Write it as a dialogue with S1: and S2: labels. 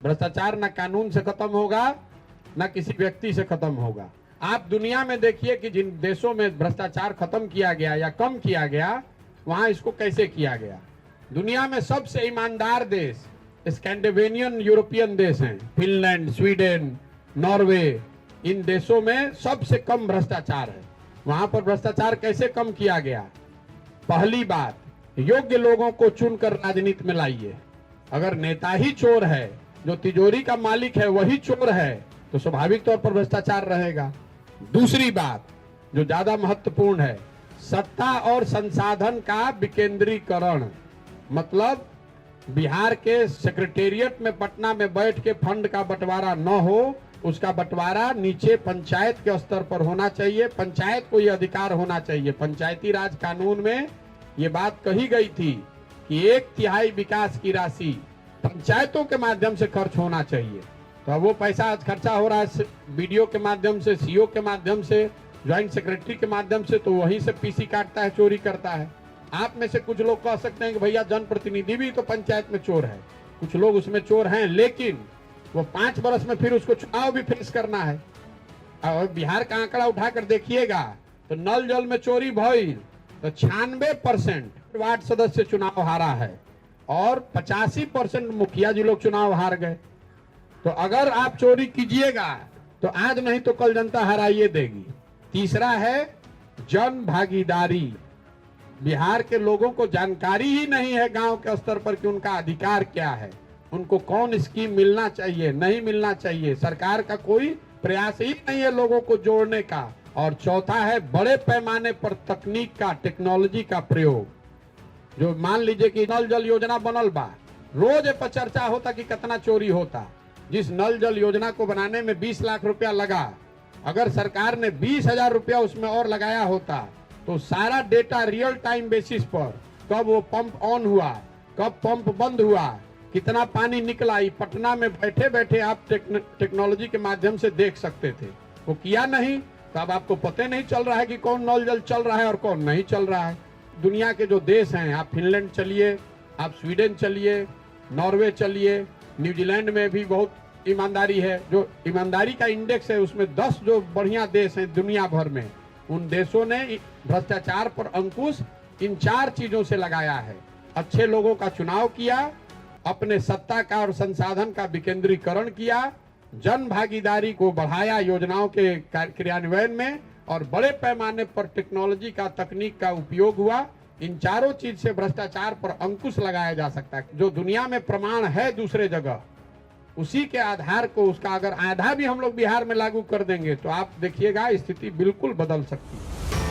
S1: भ्रष्टाचार न कानून से खत्म होगा न किसी व्यक्ति से खत्म होगा। आप दुनिया में देखिए कि जिन देशों में भ्रष्टाचार खत्म किया गया या कम किया गया, वहां इसको कैसे किया गया। दुनिया में सबसे ईमानदार देश स्कैंडिनेवियन यूरोपियन देश हैं, फिनलैंड, स्वीडन, नॉर्वे। इन देशों में सबसे कम भ्रष्टाचार है। वहां पर भ्रष्टाचार कैसे कम किया गया? पहली बात, योग्य लोगों को चुनकर राजनीति में लाइए। अगर नेता ही चोर है, जो तिजोरी का मालिक है वही चोर है, तो स्वाभाविक तौर पर भ्रष्टाचार रहेगा। दूसरी बात जो ज्यादा महत्वपूर्ण है, सत्ता और संसाधन का विकेंद्रीकरण। मतलब बिहार के सेक्रेटेरिएट में पटना में बैठ के फंड का बंटवारा न हो, उसका बंटवारा नीचे पंचायत के स्तर पर होना चाहिए। पंचायत को यह अधिकार होना चाहिए। पंचायती राज कानून में ये बात कही गई थी कि 1/3 विकास की राशि पंचायतों के माध्यम से खर्च होना चाहिए। तो अब वो पैसा आज खर्चा हो रहा है बीडीओ के माध्यम से, सीओ के माध्यम से, ज्वाइंट सेक्रेटरी के माध्यम से, तो वहीं से पीसी काटता है, चोरी करता है। आप में से कुछ लोग कह सकते हैं कि भैया जनप्रतिनिधि भी तो पंचायत में चोर है। कुछ लोग उसमें चोर हैं, लेकिन वो 5 वर्ष में फिर उसको चुनाव भी फेस करना है। और बिहार का आंकड़ा उठाकर देखिएगा तो नल जल में चोरी भइल तो 96% वार्ड सदस्य चुनाव हारा है और 85% मुखिया जी लोग चुनाव हार गए। तो अगर आप चोरी कीजिएगा तो आज नहीं तो कल जनता हराइए देगी। तीसरा है जन भागीदारी। बिहार के लोगों को जानकारी ही नहीं है गांव के स्तर पर कि उनका अधिकार क्या है, उनको कौन स्कीम मिलना चाहिए, नहीं मिलना चाहिए। सरकार का कोई प्रयास ही नहीं है लोगों को जोड़ने का। और चौथा है बड़े पैमाने पर तकनीक का, टेक्नोलॉजी का प्रयोग। जो मान लीजिए कि नल जल योजना बनल बा, रोज पर चर्चा होता कि कितना चोरी होता। जिस नल जल योजना को बनाने में 20 लाख रुपया लगा, अगर सरकार ने 20,000 रुपया उसमें और लगाया होता तो सारा डेटा रियल टाइम बेसिस पर, कब वो पंप ऑन हुआ, कब पंप बंद हुआ, कितना पानी निकला, पटना में बैठे बैठे आप टेक्नोलॉजी के माध्यम से देख सकते थे। वो किया नहीं, तो अब आपको पता नहीं चल रहा है कि कौन नल जल चल रहा है और कौन नहीं चल रहा है। दुनिया के जो देश हैं, आप फिनलैंड चलिए, आप स्वीडन चलिए, नॉर्वे चलिए, न्यूजीलैंड में भी बहुत ईमानदारी है। जो ईमानदारी का इंडेक्स है उसमें 10 जो बढ़िया देश हैं दुनिया भर में, उन देशों ने भ्रष्टाचार पर अंकुश इन 4 चीजों से लगाया है। अच्छे लोगों का चुनाव किया, अपने सत्ता का और संसाधन का विकेंद्रीकरण किया, जन भागीदारी को बढ़ाया योजनाओं के क्रियान्वयन में, और बड़े पैमाने पर टेक्नोलॉजी का, तकनीक का उपयोग हुआ। इन चारों चीज से भ्रष्टाचार पर अंकुश लगाया जा सकता है। जो दुनिया में प्रमाण है दूसरे जगह, उसी के आधार को, उसका अगर आधा भी हम लोग बिहार में लागू कर देंगे तो आप देखिएगा स्थिति बिल्कुल बदल सकती है।